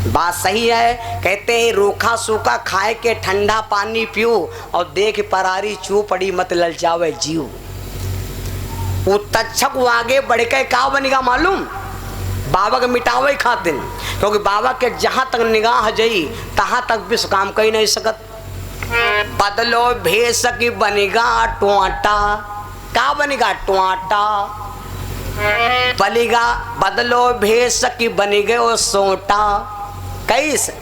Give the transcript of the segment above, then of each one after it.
बात सही है। कहते हैं रूखा सूखा खाए के ठंडा पानी पियो और देख परारी चू पड़ी मत ललचावे जीव। वो तक्षक आगे बढ़ के का बनेगा मालूम, बाबा के मिटावे खातिर, क्योंकि बाबा के जहां तक निगाह जई तहां तक विश्व काम कही नहीं सकत। बदलो भेस की बनेगा टोटा, का बनेगा टोटा बनेगा। बदलो भेस की बनी गए वो सोटा, कैसे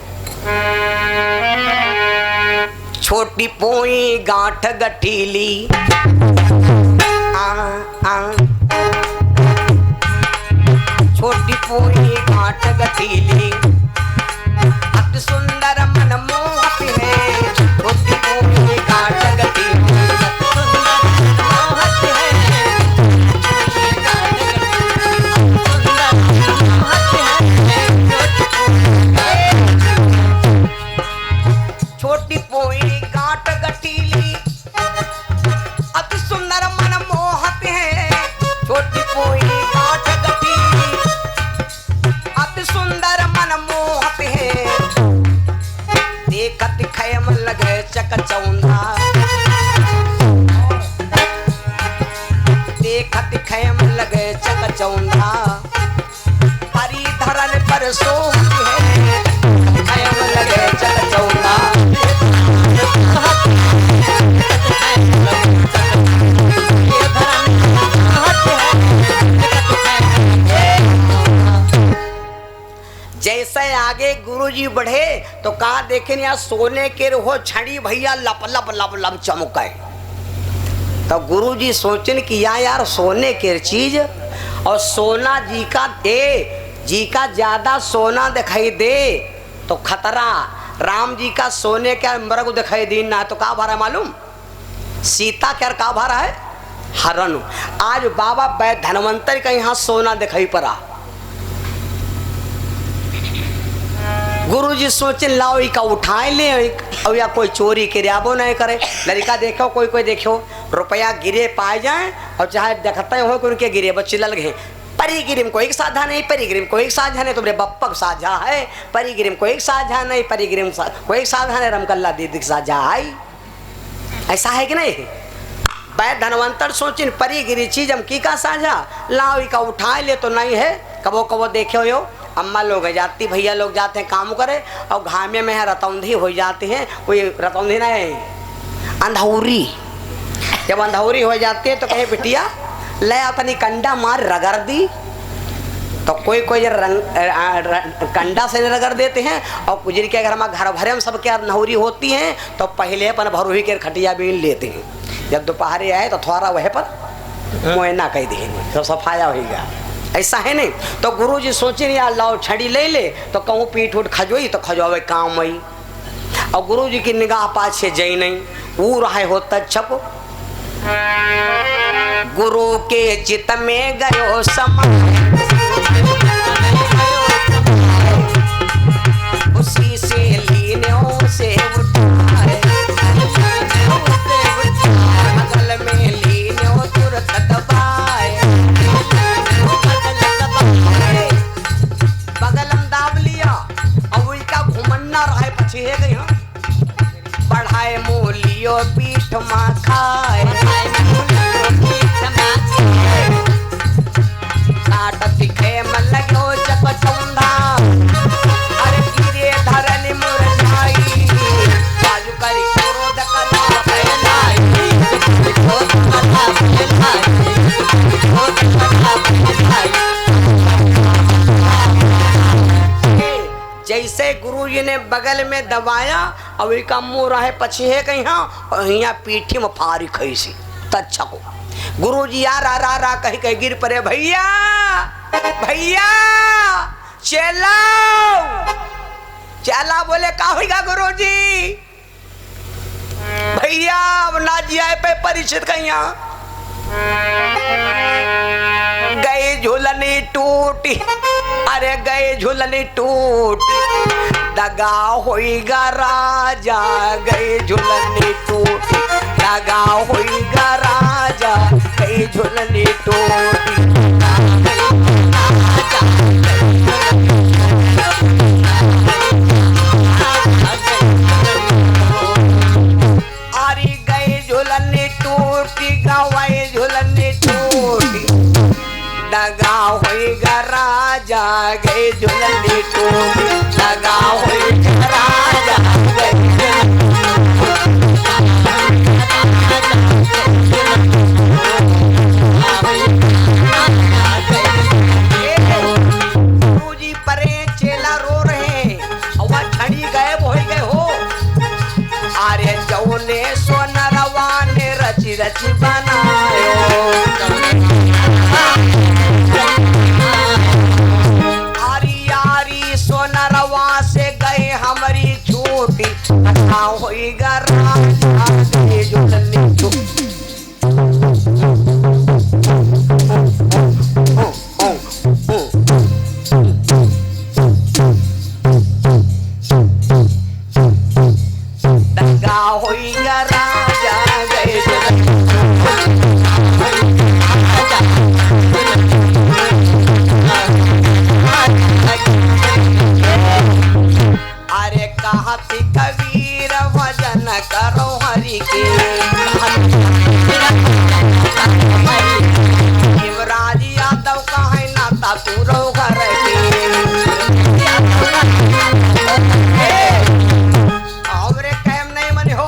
छोटी पोई गांठ गठीली छोटी पोई गांठ गठीली अति सुंदर मनमोहक है। छोटी पोई गांठ गठीली छोटी पोई गांठ गठीली अति सुंदर मनमोहक है। छोटी पोई गांठ गठीली अति सुंदर मनमोहक है। देखत खैम लगे चकचौंधा, देखत खैम लगे चकचौंधा हरी धरन पर सोहती है। खैम लगे चकचौंधा जैसे आगे गुरुजी बढ़े तो कहा देखे यहाँ सोने के हो छड़ी भैया लप लप लप लप चमकाए। तो गुरुजी सोचन कि यार सोने के चीज और सोना जी का ज्यादा सोना दिखाई दे तो खतरा। राम जी का सोने का मृग दिखाई दी ना तो का भरा मालूम, सीता क्या का भरा है हरण। आज बाबा धनवंतर का यहाँ सोना दिखाई पड़ा। गुरुजी सोचे लाओ इका उठाए ले और या कोई चोरी क्रियाबो नहीं करे। लड़का देखो कोई देखो रुपया गिरे पाए जाए और चाहे देखते हो कि उनके गिरे बच्चे लग गए। परिगिरिम को एक साझा नहीं, परिगिरिम को एक साझा नहीं, तुम्हारे बप्पक साझा है। परिगिरिम को एक साझा नहीं, परिगिरिम को एक साझा नहीं, रमकल्ला दीदी साझा है। ऐसा है कि नहीं? वै धनवंतर सोचिन परिगिरी चीज हम की का साझा लाओ इका उठाए ले तो नहीं है। कबो कबो देखे हो अम्मा लोग जाती भैया लोग जाते हैं काम करे और घामे में है रतौंधी हो जाती है। कोई रतौंधी नहीं अंधौरी, जब अंधौरी हो जाती है तो कहे बिटिया ले अपनी कंडा मार रगड़ दी। तो कोई कंडा से रगड़ देते हैं और गुजरी के अगर हमारे घर भरे में सबके अंधौरी होती हैं तो पहले अपन भरोही के खटिया बीन लेते हैं। जब दोपहर आए तो थोड़ा वह पर मुआयना कह देंगे तो सफाया होगा। ऐसा है नहीं? तो गुरुजी सोचे यार लाओ छड़ी ले ले तो कहूँ पीठ उठ खजोई तो खजोवे काम आई। और गुरुजी की निगाह पाछे जई नहीं, वो रहे हो तक्षक। गुरु के चित में गयो समय उसी से लीने से उठाए बगल में लीने तुरंत दबाए। बगल में दाब लिया और उनका घुमन्ना रहे पछे गई बढ़ाए मूलियो पीठ मा खाए काट दिखे मन लगो चकचौंधा अरे गिरे धरन मुरझाई बाजू करी क्रोध कला फैलाई जैसे गुरुजी ने बगल में दबाया और का मुंह रहे पछे कहीं और यहाँ पीठी में फारी खई सी तच्छा को गुरुजी यार रा कही गिर पड़े। भैया भैया चला बोले का होगा गुरुजी? भैया अब ना जिया पे परिचित कहिया गए झूलनी टूटी अरे गए झूलनी टूटी दगा होइगा राजा गए झूलनी टूटी दगा होइगा राजा गए झूलनी टूटी झुलनी टोपी लगा हुई राजा गुरुजी परे चेला रो रहे और वह छड़ी गायब हो गए हो। अरे जौने सोनरवा ने रची रची बनायो सोनरवा से गए हमारी छोटी कथा होई गा राजा दे झुलनी दंगा होई गा राजा गए अरे कहती कबीर भजन करो हरि के युवराज यादव कहे नाता पूरो घर के कहम नहीं मन हो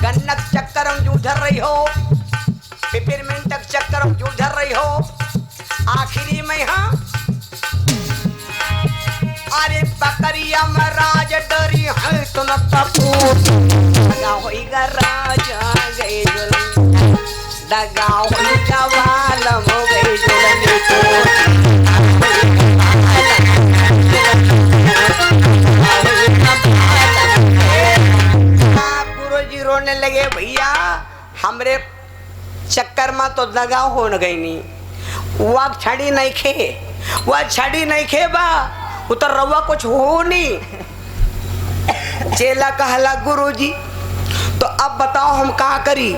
गन्नत चक्कर हम जूझर रही हो पिपरमिंट तक चक्कर हम जूझर रही हो आखिरी में हाँ अरे पकड़िया में राज डरी है तो न दगा होइगा राजा गए झुलनी दगा होइगा वालम हो गए झुलनी गुरुजी रोने लगे भैया हमरे चक्कर में तो दगा हो न गई नहीं वह छड़ी नहीं खे बा उतर रवा कुछ हो नहीं। चेला कहला गुरुजी तो अब बताओ हम क्या करी।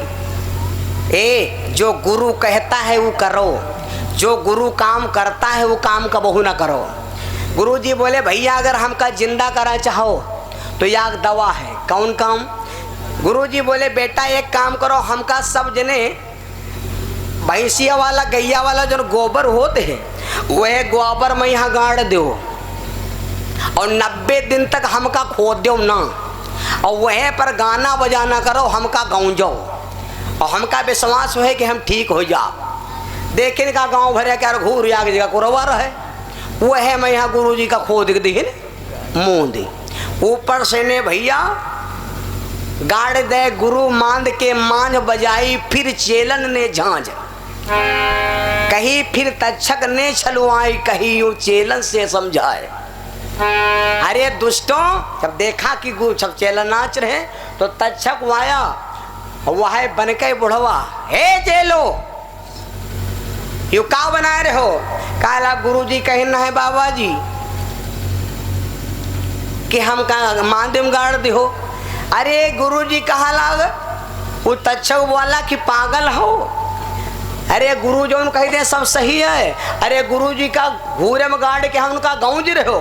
जो गुरु कहता है वो करो, जो गुरु काम करता है वो काम कबहू ना करो। गुरुजी बोले भैया अगर हमका जिंदा करा चाहो तो याग दवा है। कौन काम? गुरुजी बोले बेटा एक काम करो, हमका सब जने भैंसिया वाला गैया वाला जो गोबर होते हैं वह गोबर में यहाँ गाड़ दो और 90 दिन तक हमका खोद दो ना और वह पर गाना बजाना करो, हमका गाँव जाओ और हमका विश्वास है कि हम ठीक हो जाओ। देखे का गांव भर क्या घूर आगे जगह कुरवा रहे वह मैं यहाँ गुरुजी का खोद दी मुँह दी ऊपर से ने भैया गाड़ दे गुरु मांद के मांझ बजाई फिर चेलन ने झांझ कहीं फिर तक्षक ने छलवाई कहीं यू चेलन से समझाए। अरे दुष्टों जब देखा कि सब चेलन नाच रहे तो तक्षक वाया वह बन के बुढ़वा हे चेलो यू का बना रहे हो? काला गुरुजी कहना है बाबा जी कि हम का मांदिम गाड़ दी हो। अरे गुरुजी कहा लाग वो तक्षक वाला कि पागल हो। अरे गुरु जो उन कही दे सब सही है। अरे गुरुजी का घूरे में गाड़ के हम उनका गौंज रहे हो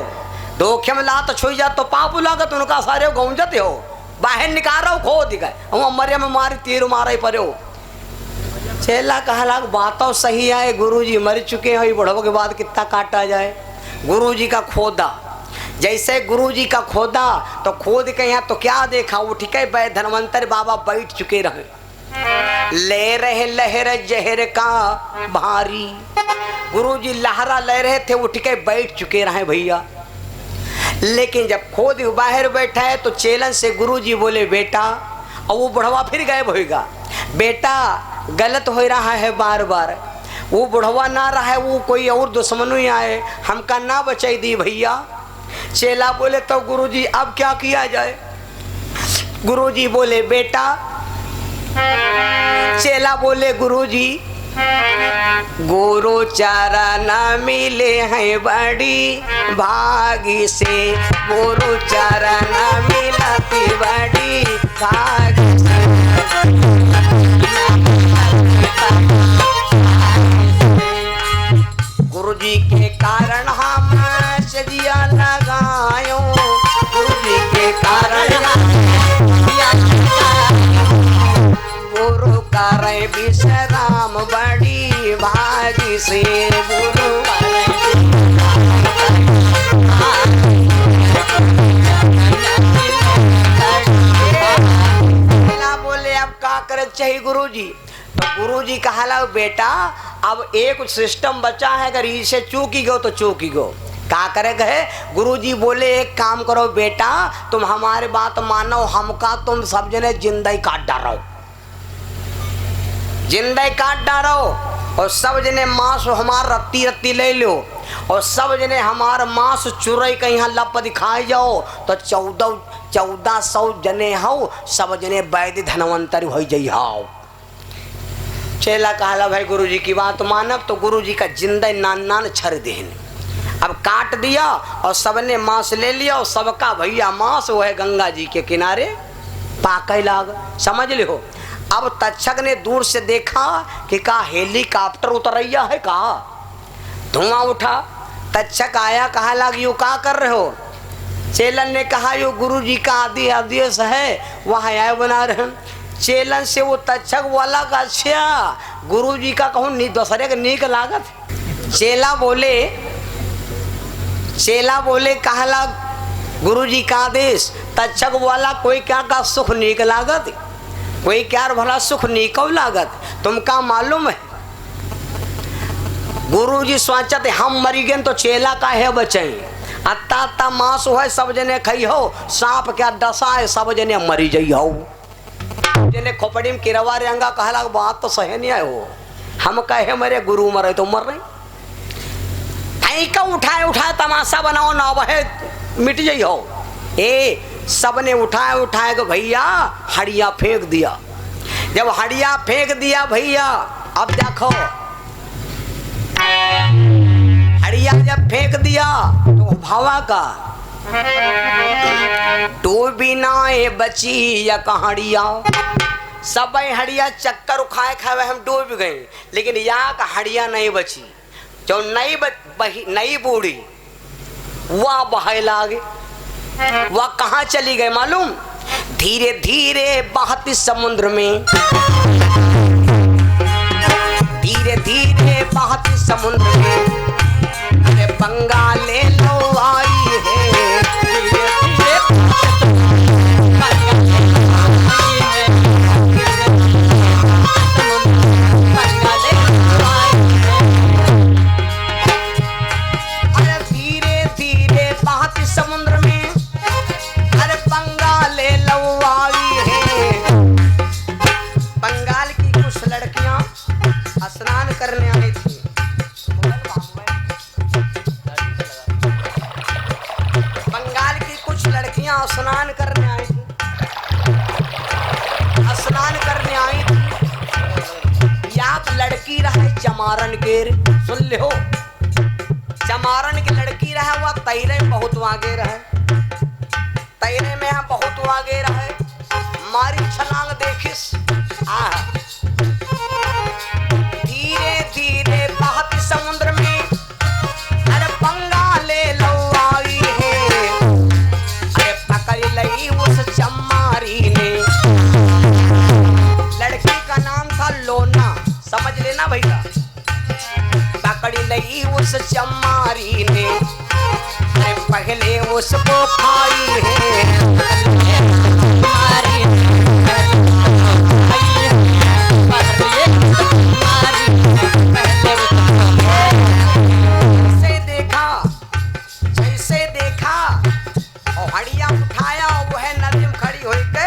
धोखे में ला तो छुई जा तो पाप लागत उनका सारे गौंजते हो बाहर निकाल रहा हो खो दिखाए हम मरे में मारी तीर मारे परे हो। चेला कहा लाग बातों सही है गुरुजी मर चुके हैं बुढ़वा के बाद कितना काटा जाए। गुरुजी का खोदा जैसे गुरुजी का खोदा तो खोद के यहाँ तो क्या देखा उठ के धनवंतर बाबा बैठ चुके रहे ले रहे लहर जहर का भारी। गुरुजी लहरा ले रहे थे उठ के बैठ चुके रहे भैया। लेकिन जब खोद बाहर बैठा है तो चेलन से गुरुजी बोले बेटा और वो बुढ़वा फिर गायब होएगा। बेटा गलत हो रहा है बार बार वो बुढ़वा ना रहा है वो कोई और दुश्मन ही आए हमका ना बचाई दी भैया। चेला बोले तो गुरुजी अब क्या किया जाए? गुरुजी बोले बेटा चेला बोले गुरुजी गुरु चरण मिले हैं बड़ी भागी से गुरु चरण मिलती बड़ी भागी से। गुरुजी के कारण हम सजिया लगायो गुरुजी के कारण गुरु करे विश्राम बड़ी भागी से गुरु करे चाहिए गुरुजी। तो गुरुजी कहला बेटा अब एक सिस्टम बचा है, अगर इसे चूकी गो तो चूकी गो, क्या करे गए। गुरुजी बोले एक काम करो बेटा, तुम हमारी बात मानो, हमका तुम सब जने जिंदगी काट डालो, जिंदगी काट डालो, और सब जने मांस हमार रत्ती रत्ती ले लो, और सब जने हमार मांस चुरई के यहाँ लप दिखाए जाओ, तो 1400 जने हो, सब जने वैद्य धनवंतरी हो जाइ हाओ। चेला कहला भाई गुरुजी की बात मानब, तो गुरुजी का जिंदगी नान नान छर देन। अब काट दिया और सबने मांस ले लिया, और सबका भैया मांस वो है गंगा जी के किनारे पाके लाग, समझ लो। अब तक्षक ने दूर से देखा कि का हेलीकॉप्टर उतरैया है, कहा धुआं उठा। तक्षक आया, कहा लग यू का कर रहे हो। चेलन ने कहा यो गुरुजी का आदेश है, वहाँ आए बना रहे। चेलन से वो तक्षक वाला का अच्छा गुरुजी का कहूँ नी दूसरे का नीक लागत। चेला बोले कहला गुरुजी का आदेश, तक्षक वाला कोई क्या का सुख नीक लागत, कोई क्या भला सुख नीको लागत, तुमका मालूम है। गुरुजी सोचते हम मरी गए तो चेला का है बचे, अत्ता अत्ता मांस है सब जने खई हो, सांप क्या डसा है सब जने मरी जाइ हो। जने खोपड़ी में किरवा रेंगा कहला बात तो सही नहीं आए हो, हम कहे मेरे गुरु मरे तो मर रहे, का उठाए तमाशा बनाओ ना वह मिट जाइ हो। ए सबने उठाए को भैया हड़िया फेंक दिया। जब हड़िया फेंक दिया भैया, अब देखो हड़िया जब फेंक दिया तो भावा का डूबी नाए बची या कहाड़िया, सब हड़िया चक्कर उखाए खाए हम डूब गए, लेकिन यहाँ का हड़िया नहीं बची। जो नई बूढ़ी वह बहे लागे, वह कहाँ चली गई मालूम, धीरे धीरे बहती समुद्र में, धीरे धीरे बहती समुद्र में, अरे बंगाले लो आई है, धीरे धीरे समुद्र में, अरे बंगाले लवाई है। बंगाल की कुछ लड़कियां स्नान करने आई थी। बंगाल की कुछ लड़कियां स्नान करने आई थी, स्नान करने आई थी। या लड़की रहे चमारन के, सुन ले हो, चमारन की लड़की रहे, वह तैरे बहुत आगे रहे, तैरे में हम बहुत आगे रहे, मारी छलांग देखिस, धीरे धीरे बहती समुद्र में, अरे बंगाले लौआई है, अरे पकड़ लई उस चमारी ने। लड़की का नाम था लोना, समझ लेना भैया। पकड़ लई उस चमारी ने, अरे पहले उसको खाई है, जैसे देखा और हड़िया उठाया, वह नदी में खड़ी हुई के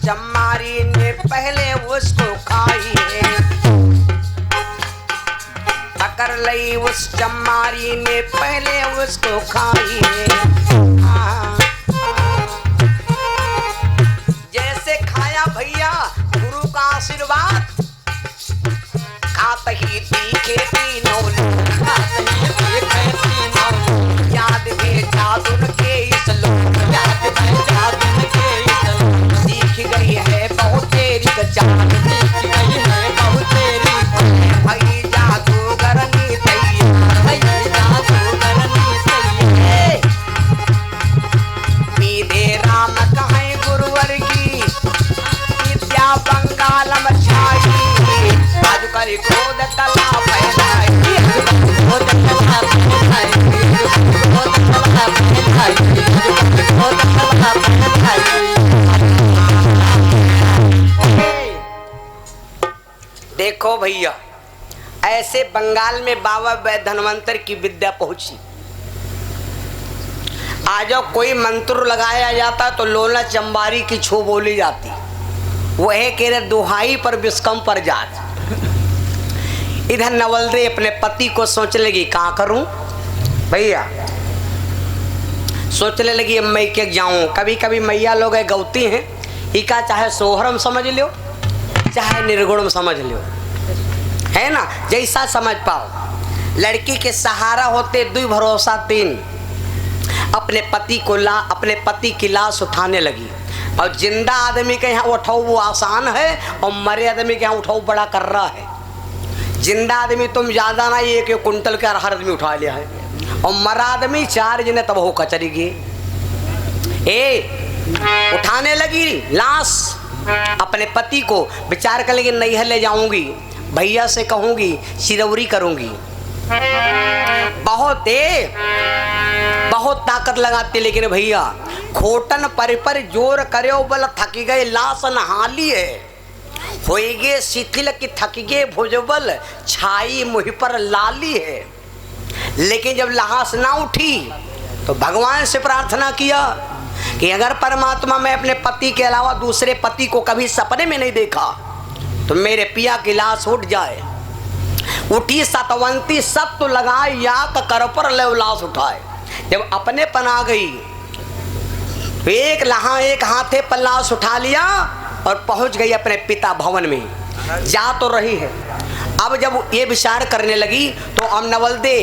चमारी ने पहले उसको खाई है। पकड़ लई उस चमारी ने पहले उसको खाई है। जैसे खाया भैया गुरु का आशीर्वाद, खात ही तीखे तीनों याद भेजा उनके इस लोग, याद भेजा उनके इस लोग। सीख गई है बहुत तेरी जान, सीख गई है बहुत तेरी भाई जादूगरनी तैयार, भाई जादूगरनी तैयार। पीधे राम कहें गुरुवर की विद्या बंगाल में छाई, आज कर क्रोध कला फैलाई, क्रोध कला फैलाई, क्रोध कला फैलाई, क्रोध कला फैलाई। देखो भैया ऐसे बंगाल में बाबा धनवंतर की विद्या पहुंची। आज कोई मंत्र लगाया जाता तो लोला चंबारी की छो बोली जाती, वह कह रहे दुहाई पर बिस्कम पर जात। इधर नवलदे अपने पति को सोचने लगी कहाँ करूं भैया, सोचने लगी अब मैं क्या जाऊं। कभी कभी मैया लोग गौती हैं, इका चाहे सोहरम समझ लो चाहे निर्गुणम समझ लो, है ना, जैसा समझ पाओ। लड़की के सहारा होते दुई भरोसा तीन। अपने पति की लाश उठाने लगी। और जिंदा आदमी के यहाँ उठाओ वो आसान है, और मरे आदमी के यहाँ उठाओ बड़ा कर रहा है। जिंदा आदमी तुम ज्यादा ना, एक कुंटल के हर आदमी उठा लिया है, और मरा आदमी 4 जने तब हो कचरी गए। उठाने लगी लाश, अपने पति को विचार कर लेगी नैहर ले जाऊंगी, भैया से कहूंगी सिरौरी करूंगी। बहुत ताकत लगाती, लेकिन भैया खोटन पर जोर करे बल थकी गए लाश नहाली है, होइगे शिथिल की थकी गए भुजबल छाई मुँह पर लाली है। लेकिन जब लाश ना उठी तो भगवान से प्रार्थना किया कि अगर परमात्मा मैं अपने पति के अलावा दूसरे पति को कभी सपने में नहीं देखा तो मेरे पिया की लाश उठ जाए। उठी सतवंती सत्व लगाए या कर पर ले लाश उठाए। जब अपने पना गई एक हाथे पर लाश उठा लिया और पहुंच गई अपने पिता भवन में। जा तो रही है, अब जब ये विचार करने लगी तो अब नवलदे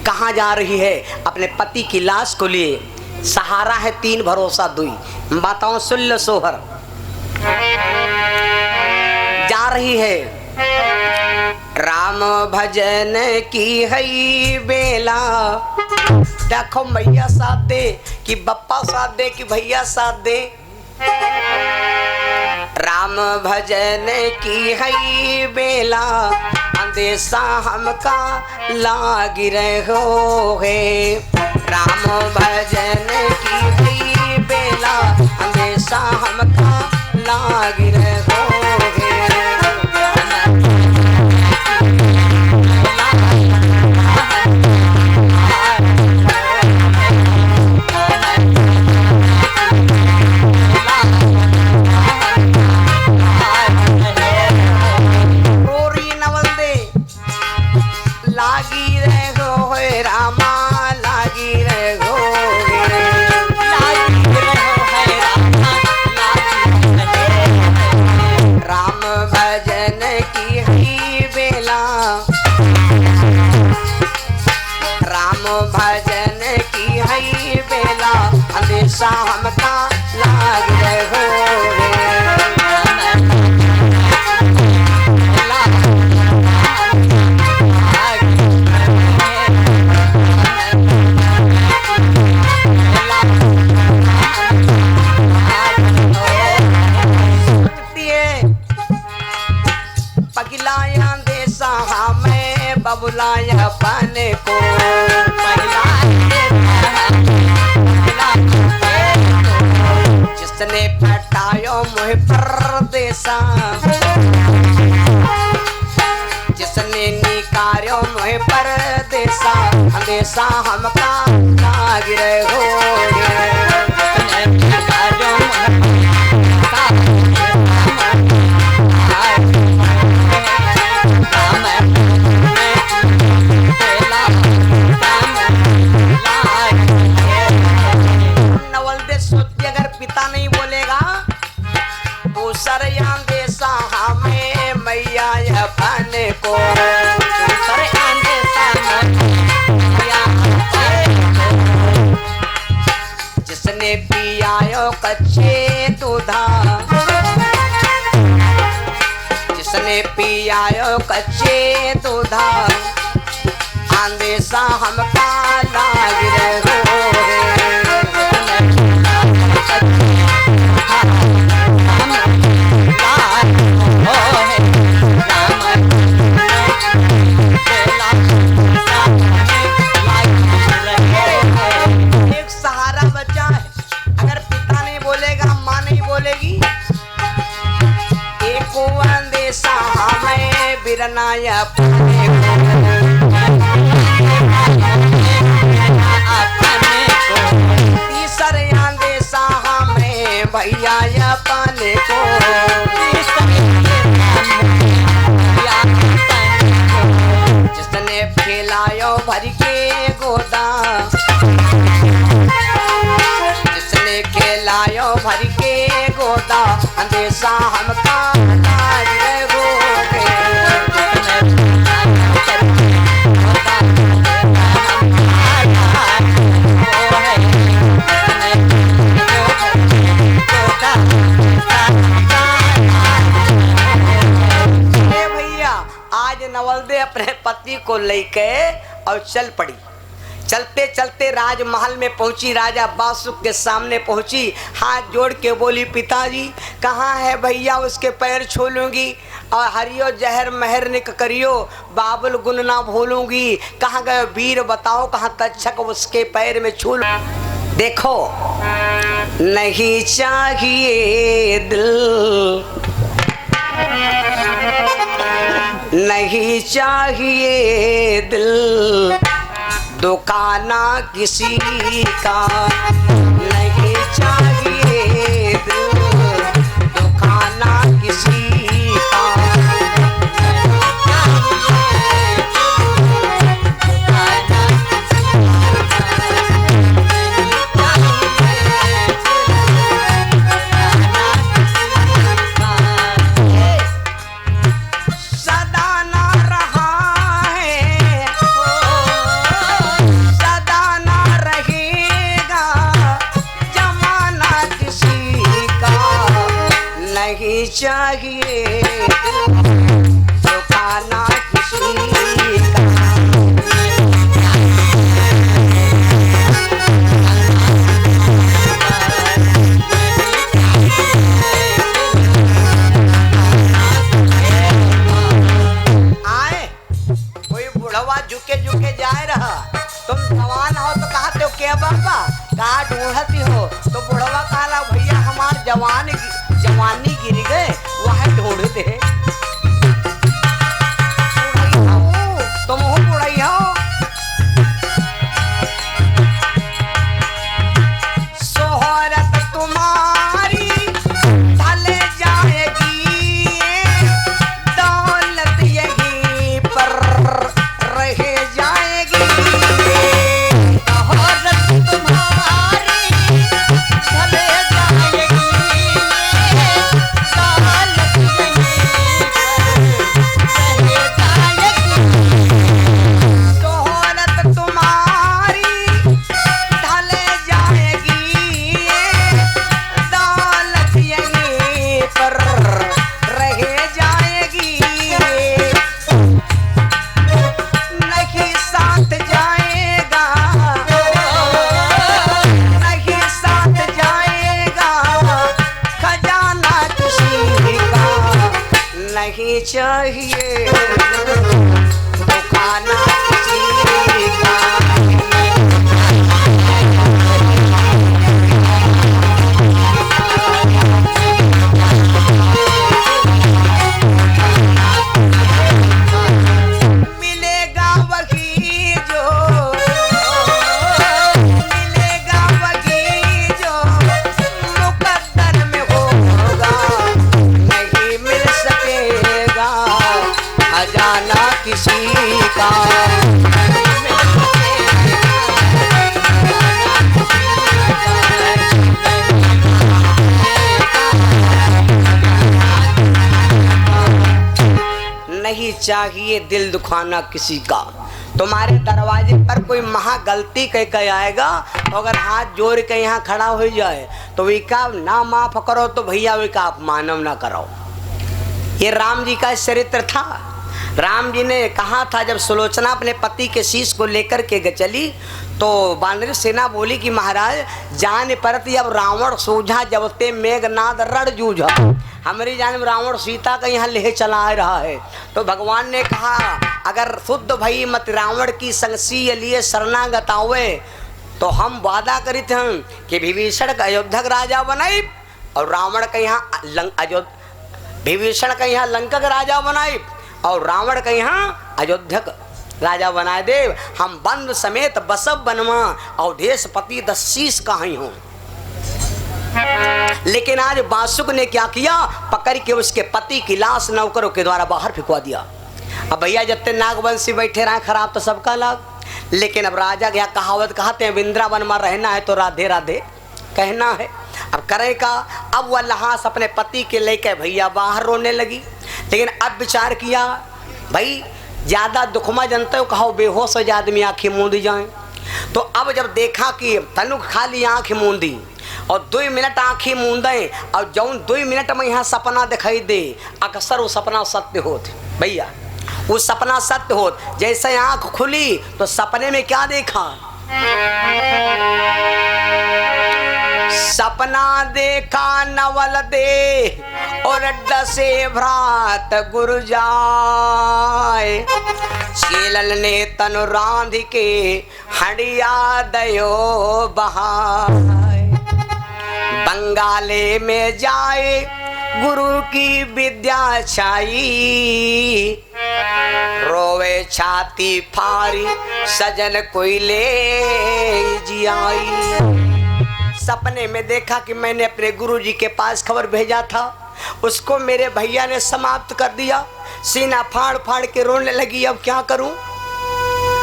कहाँ जा रही है, अपने पति की लाश को लिए। सहारा है 3 भरोसा 2, बताओ सुल्ल सोहर। जा रही है राम भजन की हई बेला। देखो मैया साथ दे कि बप्पा साथ दे कि भैया साथ दे। राम भजन की हई बेला, अंदेशा हमका लाग रहो है। राम भजन की हई बेला, अंदेशा हमका लाग रहो है। भजन की हई बेला, अंदेशा हमका लाग रहो पगलाया देशा हमें बबुलाया पन को। जिसने फटायो मुझ परदेसा, जिसने निकारो मुझ परदेसा, अंदेशा हमका लाग रहो। तीसर अंदेशा हमें मैया अपन को तीसर अंदेशा मैया जिसने पियायो कच्चे दूधा जिसने पियायो कच्चे दूधा अंदेशा हमका लाग रहो एक सहारा बच्चा है, अगर पिता नहीं बोलेगा माँ नहीं बोलेगी। एक अंदेशा हमें बिरनाया अपने को तीसर अंदेशा हमें भैया अपने को जिसने फैलायो भर के गोदा जिसने खेलायो भर के गोदा अंदेशा हमका नवलदे अपने पति को लेके और चल पड़ी। चलते चलते राजमहल में पहुंची, राजा बासुक के सामने पहुंची, हाथ जोड़ के बोली पिताजी कहाँ है भैया, उसके पैर छू लूंगी और हरियो जहर महर निक करियो बाबुल गुन ना भूलूंगी। कहाँ गए वीर बताओ, कहाँ तक्षक उसके पैर में छू लूं। देखो नहीं चाहिए दिल नहीं चाहिए दिल दुकाना किसी का नहीं चाहिए दिल दुकाना किसी का चाहिए दुकाना किसी का आए कोई बुढ़वा झुके झुके जाए रहा, तुम जवान हो तो कहते हो क्या बाबा कहाँ ढूंढती हो, तो बुढ़वा कहला भैया हमार जवानी गिर गए वह ढूंढते तुम हो बुढ़ाई हो। शोहरत तुम्हारी ढल जाएगी दौलत यहीं पर रह जाएगी। शोहरत तुम्हारी ढल जाएगी नहीं चाहिए दुकाना किसी का मिलेगा वही जो मुकद्दर में होगा नहीं मिल सकेगा खजाना चाहिए दिल दुखाना किसी का। तुम्हारे दरवाजे पर कोई महा गलती कह के आएगा, अगर हाथ जोड़ के यहाँ खड़ा हो जाए तो वी का ना माफ करो तो भैया वी का अपमानम ना करो। ये राम जी का चरित्र था। राम जी ने कहा था, जब सुलोचना अपने पति के शीश को लेकर के चली तो वानर सेना बोली कि महाराज जान परत अब रावण सूझा जबते मेघनाद रण जूझा, हमारी जान रावण सीता का यहाँ ले चला रहा है। तो भगवान ने कहा अगर शुद्ध भई मत रावण की संगसी लिए शरणागत आवे तो हम वादा करित हैं कि विभीषण का अयोध्या राजा बनाई और रावण का यहाँ विभीषण का यहाँ लंका का राजा बनाई और रावण का यहाँ अयोध्या राजा बनाए देव। हम बंद समेत बसब बनवा और देशपति दशीष कहीं हूँ। लेकिन आज बासुक ने क्या किया, पकड़ के उसके पति की लाश नौकरों के द्वारा बाहर फेंकवा दिया। अब भैया जितने नागवंशी बैठे रहे खराब तो सबका लाग, लेकिन अब राजा क्या कहावत कहते हैं, वृंदावन में रहना है तो राधे राधे कहना है। अब करे का, अब वह लहास अपने पति के लेकर भैया बाहर रोने लगी। लेकिन अब विचार किया भाई ज्यादा दुखमा जनते हो कहो बेहोश हो जाए आदमी आंखें मूंदी जाए। तो अब जब देखा कि तनुक खाली आंखें मूंदी और 2 मिनट आंखें मूंदे और जौन 2 मिनट में यहाँ सपना दिखाई दे अक्सर वो सपना सत्य होते भैया, वो सपना सत्य होत। जैसे आंख खुली तो सपने में क्या देखा, सपना देखा नवल दे और डसे भ्रात गुरु जाए, चेलल ने तनु रांध के हड़िया दयो बहाय, बंगाले में जाए गुरु की विद्या छाई, रोवे छाती फारी सजन कोई ले जियाई। सपने में देखा कि मैंने अपने गुरुजी के पास खबर भेजा था, उसको मेरे भैया ने समाप्त कर दिया। सीना फाड़ फाड़ के रोने लगी, अब क्या करूं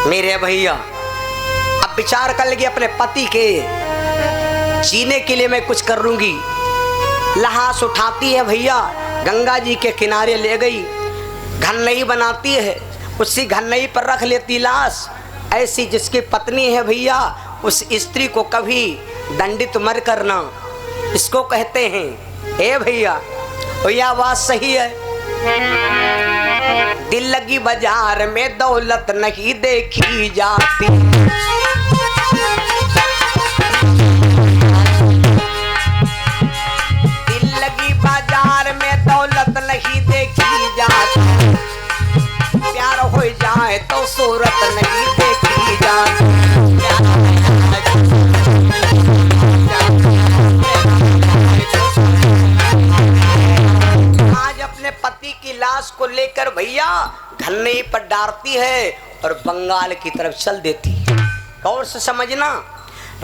मेरे भैया। अब विचार कर लगी अपने पति के जीने के लिए मैं कुछ कर लूंगी। लहास उठाती है भैया, गंगा जी के किनारे ले गई, घन्नई बनाती है, उसी घन्नई पर रख लेती लाश। ऐसी जिसकी पत्नी है भैया उस स्त्री को कभी दंडित मर करना, इसको कहते हैं। ए भैया भैया बात सही है, दिल लगी बाजार में दौलत नहीं देखी जाती, दिल लगी बाजार में दौलत नहीं देखी जाती, प्यार हो जाए तो सूरत नहीं देखी जाती। आज अपने पति की लाश को लेकर भैया घन्ने पर डालती है और बंगाल की तरफ चल देती है। गौर से समझना,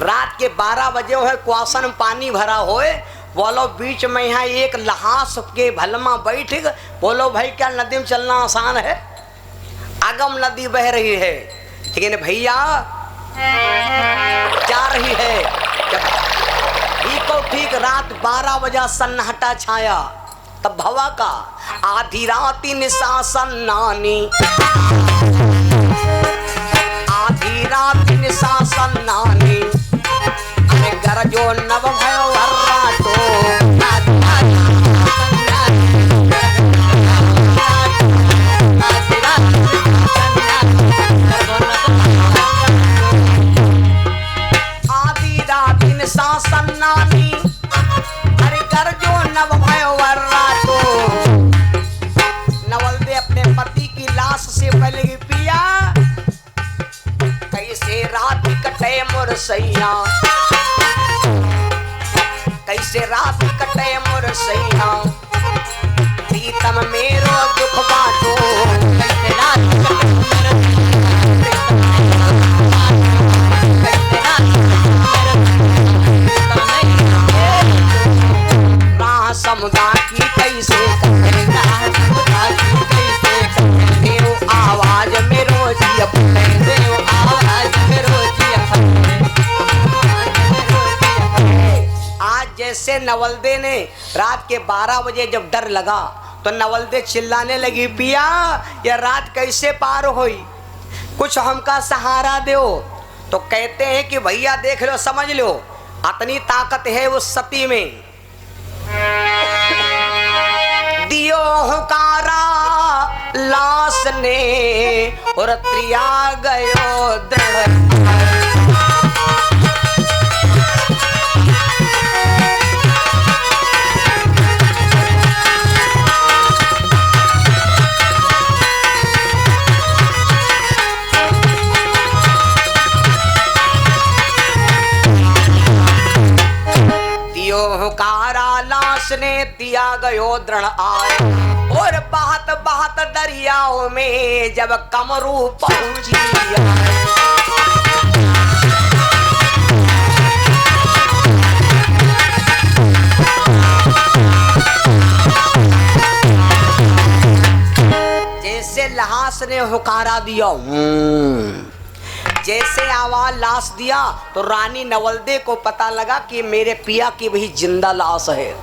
रात के 12 बजे है, कुआसन पानी भरा होए, बोलो बीच में यहाँ एक लहास के भलमा बैठ, बोलो भाई क्या नदी में चलना आसान है, आगम नदी बह रही है। लेकिन भैया जा रही है, ठीक रात 12 बजा सन्नाटा छाया, तब भवा का आधी राती निशा सन्नानी, आधी राती निशा सन्नानी, अरे गरजो नव भयो हर्राटो, आधी राती निशा सन्नानी, अरे गरजो नव भयो हर्राटो। नवल दे अपने पति की लाश से पहले ही पिया, कैसे रात कटे मोर सैया, कैसे रात कटे मोर सैया, प्रीतम मेरो दुख बाटो, कैसे रात कटे राह समुदा की कैसे कहेगा, देव आवाज मेरो जिया फटे, देव आवाज मेरो जिया फटे। आज जैसे नवलदे ने रात के 12 बजे जब डर लगा तो नवलदे चिल्लाने लगी, पिया यह रात कैसे पार हुई, कुछ हमका सहारा दो। तो कहते हैं कि भैया देख लो, समझ लो, इतनी ताकत है उस सती में। दियो हुकारा लाश ने और त्रिया गयो दृढ़। हुकारा लाश ने दिया गयो दृढ़ आए, और बहत बहत दरियाओं में जब कमरू पहुंची जैसे लाश ने हुकारा दिया, जैसे आवाज लाश दिया तो रानी नवलदे को पता लगा कि मेरे पिया की वही जिंदा लाश है।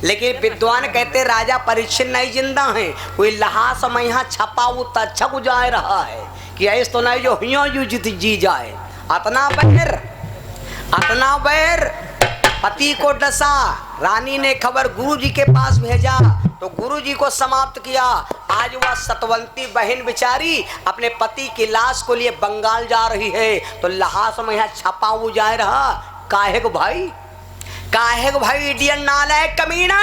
लेकिन विद्वान कहते राजा परीक्षित नहीं जिंदा है, कोई लाश में यहाँ छपा वो अच्छा गुजार रहा है कि ऐसा तो नहीं जो हिया यू जी जाए। अतना बैर पति को डसा। रानी ने खबर गुरुजी के पास भेजा तो गुरुजी को समाप्त किया। आज वह सतवंती बहन बेचारी अपने पति की लाश को लिए बंगाल जा रही है, तो लाश में यहाँ छपा हुआ जा रहा। काहे को भाई इडियन नालायक कमीना।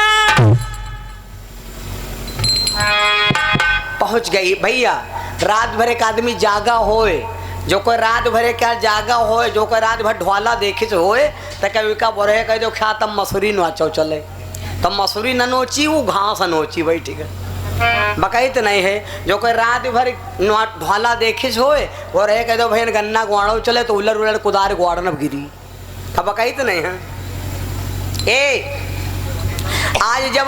पहुंच गई भैया। रात भर एक आदमी जागा होए, जो कोई रात भरे क्या जागा होए, जो कोई रात भर ढोला देखे से होए तो कभी का बोरे कह दो ख्या तब मसूरी नोचो चले, तब मसूरी न नोची वो घास नोची भाई, ठीक है बकई तो नहीं है। जो कोई रात भर ढोला देखे से होए और कह दो भाई गन्ना गुआड़ो चले तो उलर उलर कुदार गुआड़न गिरी, तब बकई तो नहीं है। आज जब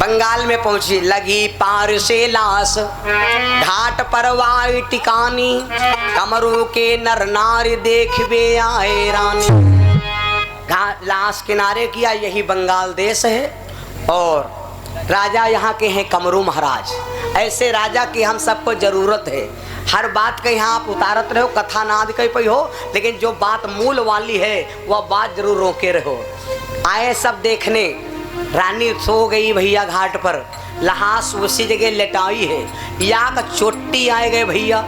बंगाल में पहुंची, लगी पार से लाश घाट पर वाई टिकानी, कमरू के नर नारी देखबे आए रानी। लाश किनारे किया, यही बंगाल देश है और राजा यहाँ के हैं कमरू महाराज। ऐसे राजा की हम सबको जरूरत है। हर बात का यहाँ आप उतारत रहो, कथा नाद कहीं पे हो, लेकिन जो बात मूल वाली है वह बात जरूर रोके रहो। आए सब देखने, रानी सो गई भैया घाट पर, लाश उसी जगह लेटाई है। या का चोटी आए गए भैया,